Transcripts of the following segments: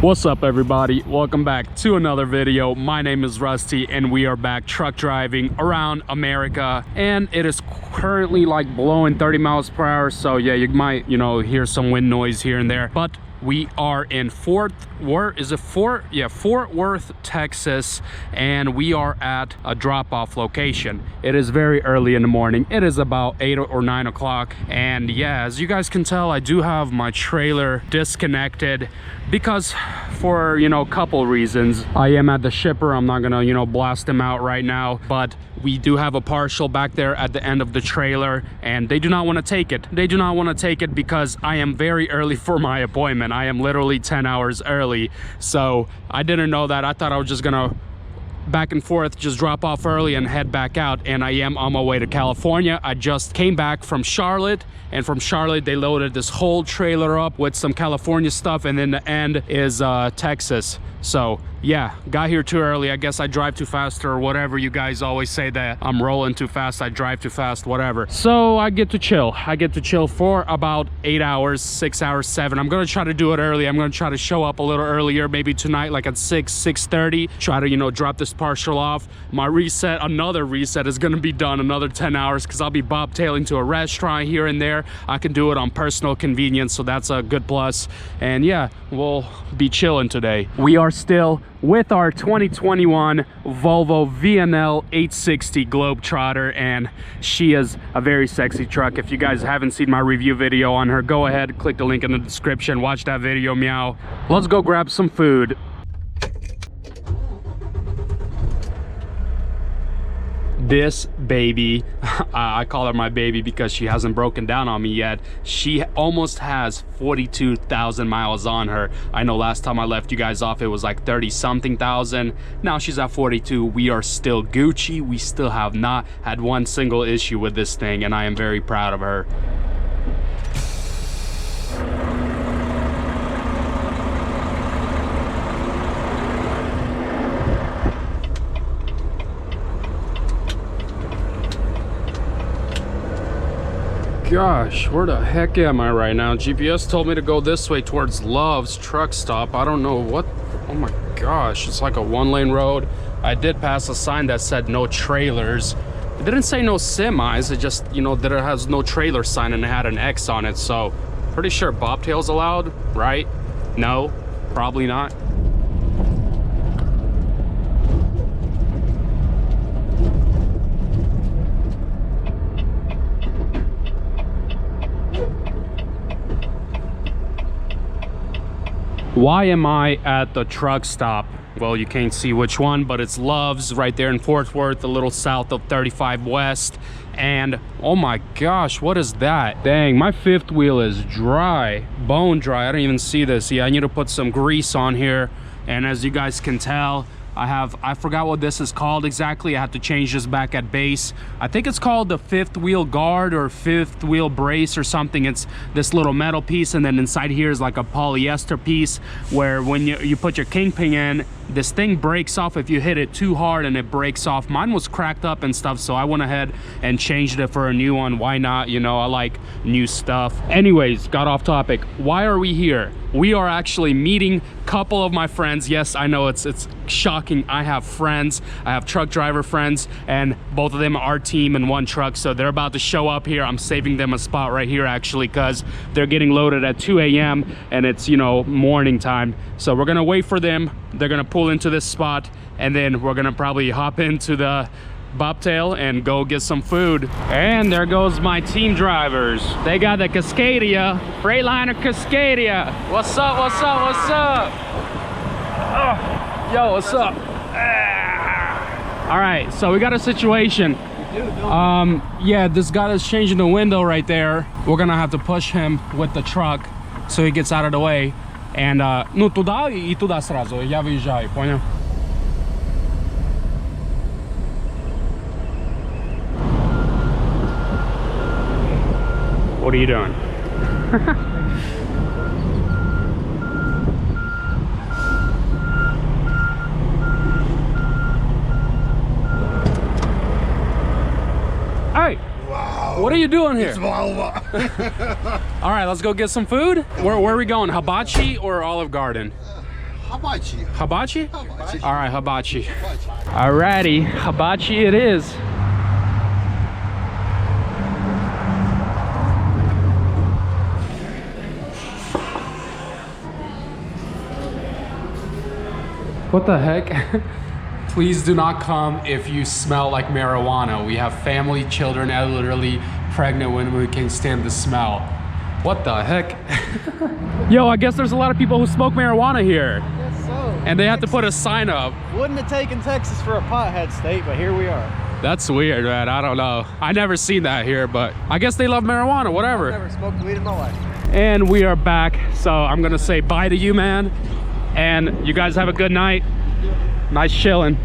What's up, everybody? Welcome back to another video. My name is Rusty and we are back truck driving around America, and it is currently like blowing 30 miles per hour, so yeah, you might hear some wind noise here and there, but we are in Fort Worth, Texas, and we are at a drop-off location. It is very early in the morning. It is about 8 or 9 o'clock, and yeah, as you guys can tell, I do have my trailer disconnected because for a couple reasons. I am at the shipper. I'm not gonna blast them out right now, but we do have a partial back there at the end of the trailer, and they do not want to take it. They do not want to take it because I am very early for my appointment. I am literally 10 hours early, so I didn't know that. I thought I was just gonna back and forth, just drop off early and head back out, and I am on my way to California. I just came back from Charlotte, and from Charlotte they loaded this whole trailer up with some California stuff, and then the end is Texas. So yeah, got here too early. I guess I drive too fast, or whatever. You guys always say that I'm rolling too fast, I drive too fast, whatever. So I get to chill. I get to chill for about 8 hours, 6 hours, 7. I'm gonna try to do it early. I'm gonna try to show up a little earlier, maybe tonight, like at 6:30. Try to drop this partial off. My reset, another reset, is gonna be done another 10 hours because I'll be bobtailing to a restaurant here and there. I can do it on personal convenience, so that's a good plus. And yeah, we'll be chilling today. We are still with our 2021 Volvo VNL 860 Globetrotter, and she is a very sexy truck. If you guys haven't seen my review video on her, go ahead, click the link in the description, watch that video, meow. Let's go grab some food. This baby, I call her my baby because she hasn't broken down on me yet. She almost has 42,000 miles on her. I know last time I left you guys off, it was like 30-something thousand. Now she's at 42. We are still Gucci. We still have not had one single issue with this thing, and I am very proud of her. Gosh, where the heck am I right now? GPS told me to go this way towards Love's truck stop. I don't know what. Oh my gosh, it's like a one-lane road. I did pass a sign that said no trailers. It didn't say no semis. It just that it has no trailer sign, and it had an X on it. So pretty sure bobtail's allowed, right? No, probably not. Why am I at the truck stop? Well, you can't see which one, but it's Love's right there in Fort Worth, a little south of 35 West. And oh my gosh, what is that? Dang, my fifth wheel is dry, bone dry. I don't even see this. Yeah, I need to put some grease on here. And as you guys can tell, I forgot what this is called exactly. I had to change this back at base. I think it's called the fifth wheel guard or fifth wheel brace or something. It's this little metal piece, and then inside here is like a polyester piece where when you put your kingpin in, this thing breaks off if you hit it too hard, and it breaks off. Mine was cracked up and stuff, so I went ahead and changed it for a new one. Why not? I like new stuff. Anyways, got off topic. Why are we here? We are actually meeting a couple of my friends. Yes, I know it's shocking. I have friends. I have truck driver friends, and both of them are our team in one truck, so they're about to show up here. I'm saving them a spot right here actually because they're getting loaded at 2 a.m. and it's morning time. So we're gonna wait for them. They're gonna pull into this spot, and then we're gonna probably hop into the bobtail and go get some food. And there goes my team drivers. They got the Cascadia, Freightliner Cascadia. What's up, what's up, what's up? Oh, yo, what's up? All right, so we got a situation. Yeah, this guy is changing the window right there. We're gonna have to push him with the truck so he gets out of the way. And no, tu dá и туда сразу, я выезжаю, понял? What are you doing? Hey! Wow! What are you doing here? It's Volvo. All right, let's go get some food. Where are we going? Hibachi or Olive Garden? Hibachi. Hibachi? Hibachi. All right, hibachi. Hibachi. Alrighty, hibachi it is. What the heck? Please do not come if you smell like marijuana. We have family, children, elderly, pregnant women who can't stand the smell. What the heck? Yo, I guess there's a lot of people who smoke marijuana here. I guess so. And they have to put a sign up. Wouldn't have taken Texas for a pothead state, but here we are. That's weird, man. I don't know. I never seen that here, but I guess they love marijuana, whatever. I've never smoked weed in my life. And we are back. So I'm gonna say bye to you, man. And you guys have a good night. Nice chilling.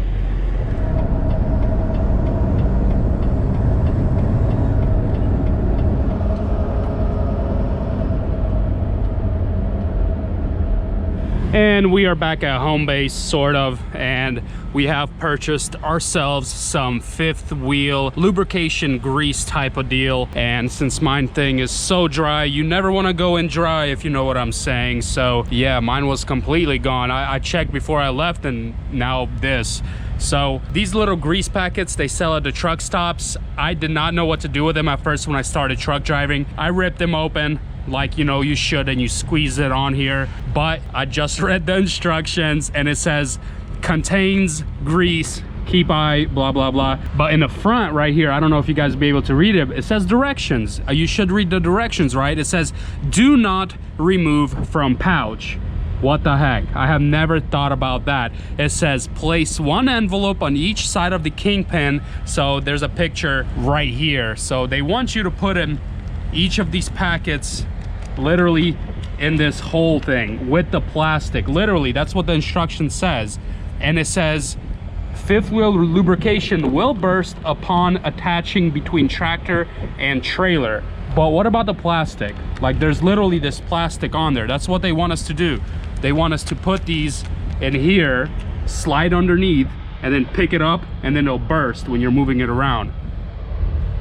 And we are back at home base, sort of, and we have purchased ourselves some fifth wheel lubrication grease type of deal. And since mine thing is so dry, you never want to go in dry, if you know what I'm saying. So yeah, mine was completely gone. I checked before I left, and now this. So these little grease packets, they sell at the truck stops. I did not know what to do with them at first when I started truck driving. I ripped them open like, you know, you should, and you squeeze it on here. But I just read the instructions and it says contains grease, keep eye, blah blah blah. But in the front right here, I don't know if you guys will be able to read it, it says directions. You should read the directions, right? It says do not remove from pouch. What the heck? I have never thought about that. It says place one envelope on each side of the kingpin. So there's a picture right here. So they want you to put in each of these packets literally in this whole thing with the plastic. Literally, that's what the instruction says. And it says fifth wheel lubrication will burst upon attaching between tractor and trailer. But what about the plastic? Like, there's literally this plastic on there. That's what they want us to do. They want us to put these in here, slide underneath, and then pick it up, and then it'll burst when you're moving it around.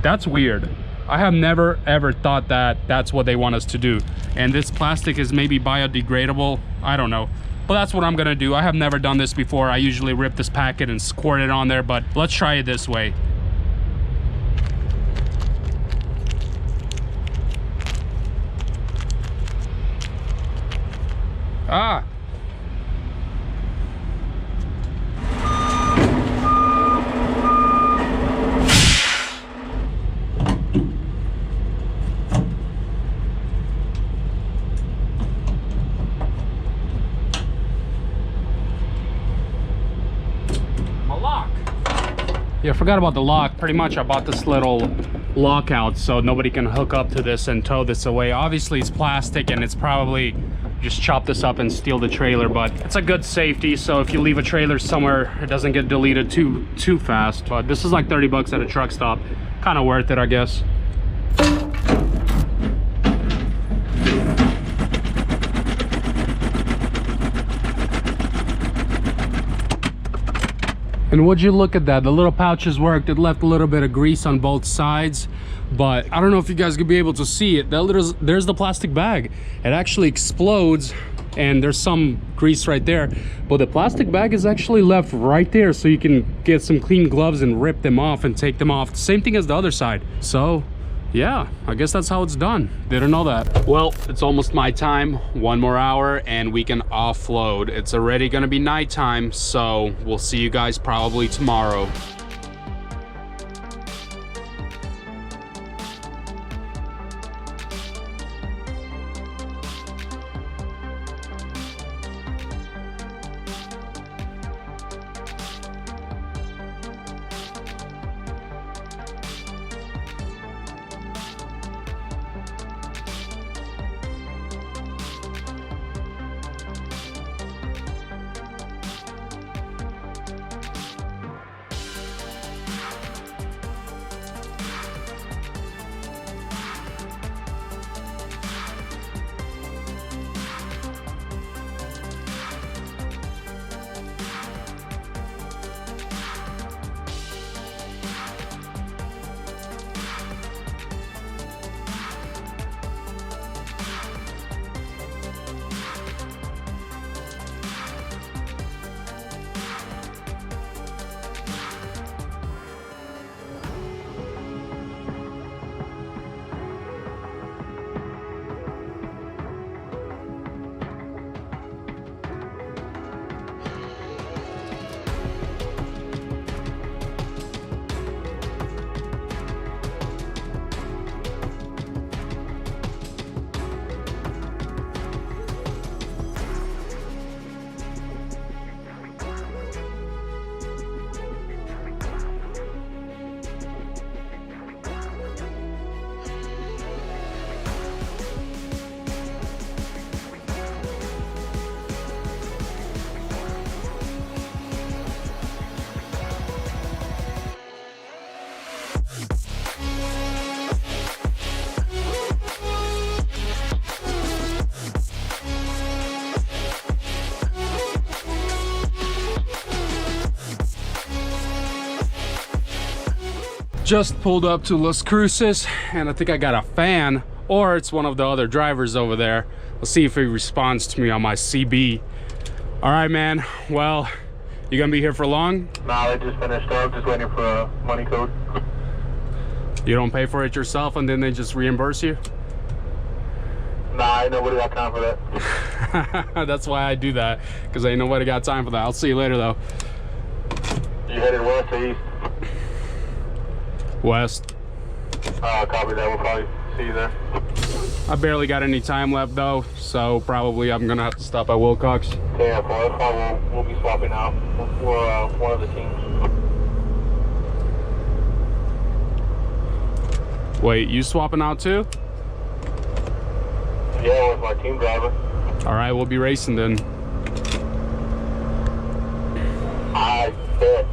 That's weird. I have never ever thought that that's what they want us to do. And this plastic is maybe biodegradable, I don't know. But that's what I'm gonna do. I have never done this before. I usually rip this packet and squirt it on there, but let's try it this way. Ah. Yeah, I forgot about the lock. Pretty much I bought this little lockout so nobody can hook up to this and tow this away. Obviously it's plastic and it's probably just chop this up and steal the trailer, but it's a good safety. So if you leave a trailer somewhere, it doesn't get deleted too fast. But this is like 30 bucks at a truck stop. Kind of worth it, I guess. And would you look at that, the little pouches worked. It left a little bit of grease on both sides, but I don't know if you guys could be able to see it. There's the plastic bag. It actually explodes and there's some grease right there, but the plastic bag is actually left right there, so you can get some clean gloves and rip them off and take them off. Same thing as the other side. So yeah, I guess that's how it's done. Didn't know that. Well, it's almost my time. 1 more hour and we can offload. It's already gonna be nighttime, so we'll see you guys probably tomorrow. Just pulled up to Las Cruces, and I think I got a fan, or it's one of the other drivers over there. Let's see if he responds to me on my CB. All right, man. Well, you gonna be here for long? Nah, they just finished up, just waiting for a money code. You don't pay for it yourself and then they just reimburse you? Nah, ain't nobody got time for that. That's why I do that, because ain't nobody got time for that. I'll see you later though. You headed west or east? West. Copy that, we'll probably see you there. I barely got any time left though, so probably I'm gonna have to stop at Wilcox. Yeah, well, that's why we'll be swapping out for one of the teams. Wait, you swapping out too? Yeah, with my team driver. All right, we'll be racing then. I bet.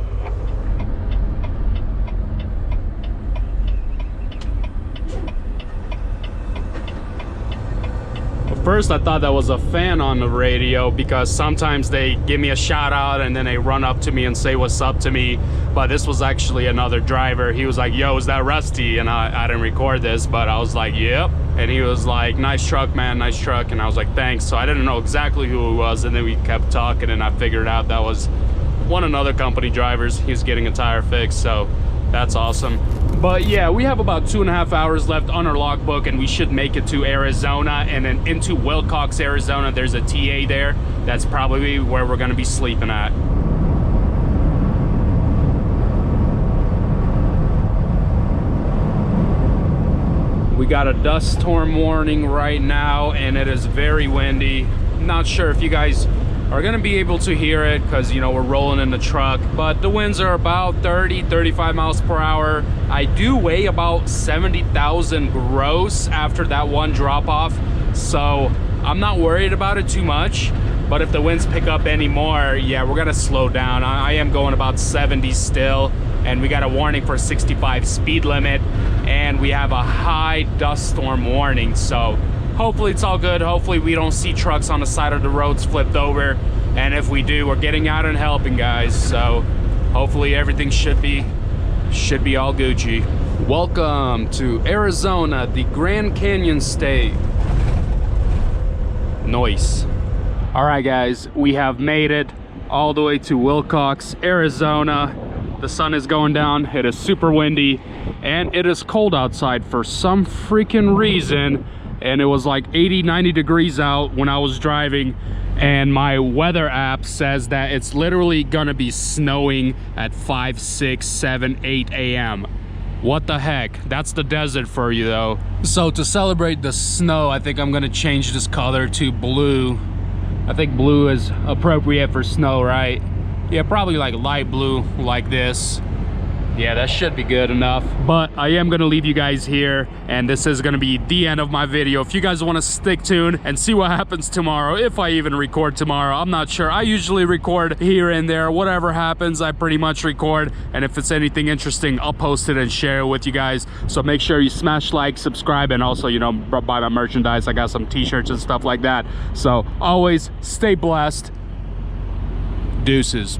First I thought that was a fan on the radio, because sometimes they give me a shout out and then they run up to me and say what's up to me, but this was actually another driver. He was like, yo, is that Rusty? And I didn't record this, but I was like, yep. And he was like, nice truck, man, nice truck. And I was like, thanks. So I didn't know exactly who it was, and then we kept talking and I figured out that was one of another company drivers. He was getting a tire fixed, so that's awesome. But yeah, we have about 2.5 hours left on our logbook, and we should make it to Arizona, and then into Wilcox, Arizona. There's a TA there. That's probably where we're gonna be sleeping at. We got a dust storm warning right now, and it is very windy. Not sure if you guys are gonna be able to hear it, because you know we're rolling in the truck, but the winds are about 30-35 miles per hour. I do weigh about 70,000 gross after that one drop off, so I'm not worried about it too much. But if the winds pick up anymore, yeah, we're gonna slow down. I am going about 70 still, and we got a warning for 65 speed limit, and we have a high dust storm warning. So hopefully it's all good. Hopefully we don't see trucks on the side of the roads flipped over, and if we do, we're getting out and helping, guys. So hopefully everything should be all Gucci. Welcome to Arizona, the Grand Canyon State. Nice. All right, guys, we have made it all the way to Wilcox, Arizona. The sun is going down, it is super windy, and it is cold outside for some freaking reason. And it was like 80-90 degrees out when I was driving, and my weather app says that it's literally gonna be snowing at 5, 6, 7, 8 a.m. What the heck? That's the desert for you though. So to celebrate the snow, I think I'm gonna change this color to blue. I think blue is appropriate for snow, right? Yeah, probably like light blue like this. Yeah, that should be good enough. But I am gonna leave you guys here, and this is gonna be the end of my video. If you guys want to stick tuned and see what happens tomorrow, if I even record tomorrow, I'm not sure. I usually record here and there. Whatever happens, I pretty much record, and if it's anything interesting, I'll post it and share it with you guys. So make sure you smash like, subscribe, and also, you know, buy my merchandise. I got some t-shirts and stuff like that. So always stay blessed. Deuces.